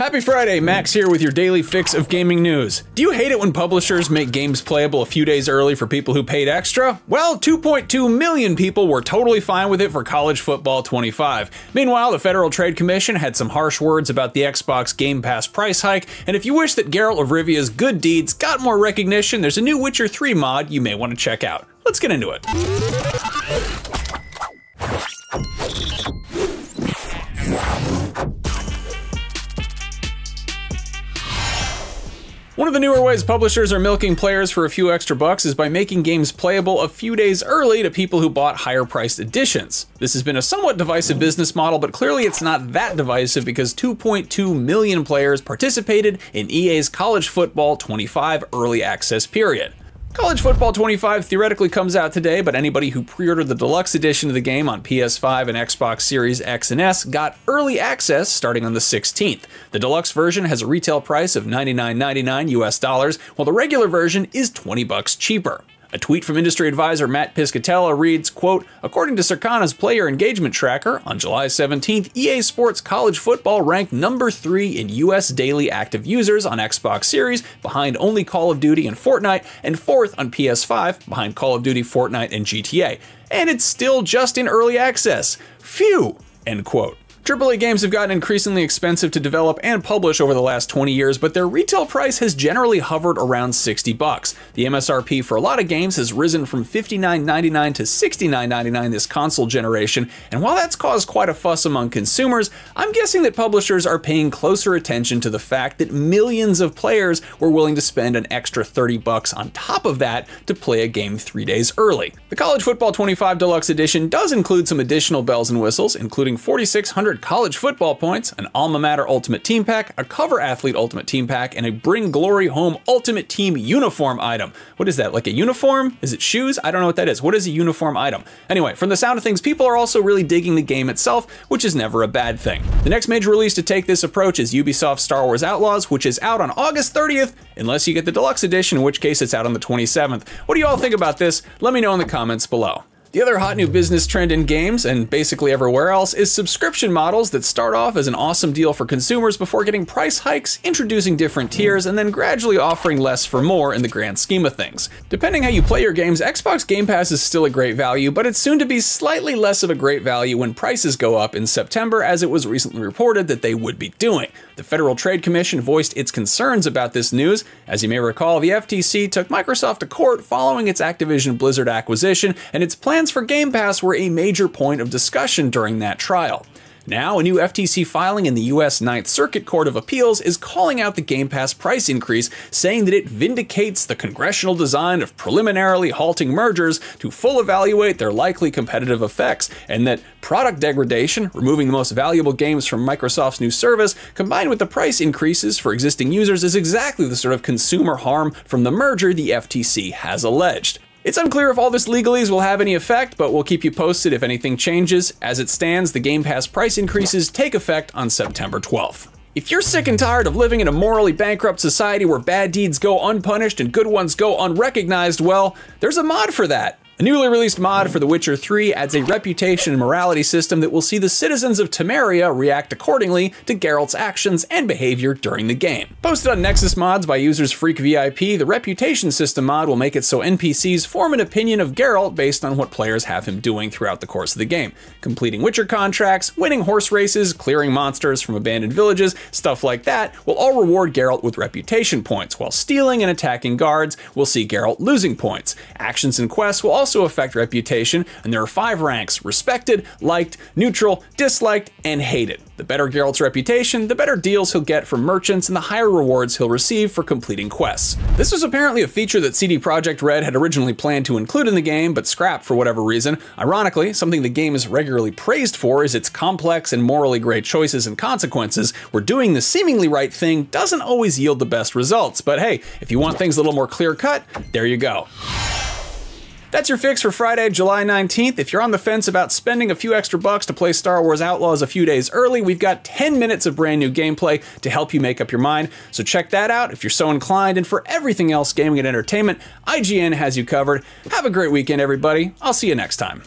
Happy Friday, Max here with your daily fix of gaming news. Do you hate it when publishers make games playable a few days early for people who paid extra? Well, 2.2 million people were totally fine with it for College Football 25. Meanwhile, the Federal Trade Commission had some harsh words about the Xbox Game Pass price hike, and if you wish that Geralt of Rivia's good deeds got more recognition, there's a new Witcher 3 mod you may want to check out. Let's get into it. One of the newer ways publishers are milking players for a few extra bucks is by making games playable a few days early to people who bought higher priced editions. This has been a somewhat divisive business model, but clearly it's not that divisive because 2.2 million players participated in EA's College Football 25 early access period. College Football 25 theoretically comes out today, but anybody who pre-ordered the deluxe edition of the game on PS5 and Xbox Series X and S got early access starting on the 16th. The deluxe version has a retail price of $99.99 US, while the regular version is $20 cheaper. A tweet from industry advisor Matt Piscatella reads, quote, according to Circana's player engagement tracker, on July 17th, EA Sports College Football ranked number 3 in US daily active users on Xbox Series, behind only Call of Duty and Fortnite, and 4th on PS5, behind Call of Duty, Fortnite, and GTA. And it's still just in early access. Phew, end quote. AAA games have gotten increasingly expensive to develop and publish over the last 20 years, but their retail price has generally hovered around $60. The MSRP for a lot of games has risen from $59.99 to $69.99 this console generation, and while that's caused quite a fuss among consumers, I'm guessing that publishers are paying closer attention to the fact that millions of players were willing to spend an extra $30 on top of that to play a game 3 days early. The College Football 25 Deluxe Edition does include some additional bells and whistles, including 4,600 college football points, an Alma Mater Ultimate Team Pack, a Cover Athlete Ultimate Team Pack, and a Bring Glory Home Ultimate Team Uniform item. What is that, like a uniform? Is it shoes? I don't know what that is. What is a uniform item? Anyway, from the sound of things, people are also really digging the game itself, which is never a bad thing. The next major release to take this approach is Ubisoft's Star Wars Outlaws, which is out on August 30th, unless you get the deluxe edition, in which case it's out on the 27th. What do you all think about this? Let me know in the comments below. The other hot new business trend in games, and basically everywhere else, is subscription models that start off as an awesome deal for consumers before getting price hikes, introducing different tiers, and then gradually offering less for more in the grand scheme of things. Depending how you play your games, Xbox Game Pass is still a great value, but it's soon to be slightly less of a great value when prices go up in September, as it was recently reported that they would be doing. The Federal Trade Commission voiced its concerns about this news. As you may recall, the FTC took Microsoft to court following its Activision Blizzard acquisition, and its plans for Game Pass were a major point of discussion during that trial. Now, a new FTC filing in the US Ninth Circuit Court of Appeals is calling out the Game Pass price increase, saying that it vindicates the congressional design of preliminarily halting mergers to full evaluate their likely competitive effects, and that product degradation, removing the most valuable games from Microsoft's new service, combined with the price increases for existing users, is exactly the sort of consumer harm from the merger the FTC has alleged. It's unclear if all this legalese will have any effect, but we'll keep you posted if anything changes. As it stands, the Game Pass price increases take effect on September 12th. If you're sick and tired of living in a morally bankrupt society where bad deeds go unpunished and good ones go unrecognized, well, there's a mod for that. A newly released mod for The Witcher 3 adds a reputation and morality system that will see the citizens of Temeria react accordingly to Geralt's actions and behavior during the game. Posted on Nexus Mods by users FreakVIp, the reputation system mod will make it so NPCs form an opinion of Geralt based on what players have him doing throughout the course of the game. Completing Witcher contracts, winning horse races, clearing monsters from abandoned villages, stuff like that will all reward Geralt with reputation points, while stealing and attacking guards will see Geralt losing points. Actions and quests will also affect reputation, and there are 5 ranks: respected, liked, neutral, disliked, and hated. The better Geralt's reputation, the better deals he'll get from merchants and the higher rewards he'll receive for completing quests. This was apparently a feature that CD Projekt Red had originally planned to include in the game, but scrapped for whatever reason. Ironically, something the game is regularly praised for is its complex and morally great choices and consequences, where doing the seemingly right thing doesn't always yield the best results. But hey, if you want things a little more clear-cut, there you go. That's your fix for Friday, July 19th. If you're on the fence about spending a few extra bucks to play Star Wars Outlaws a few days early, we've got 10 minutes of brand new gameplay to help you make up your mind. So check that out if you're so inclined. And for everything else gaming and entertainment, IGN has you covered. Have a great weekend, everybody. I'll see you next time.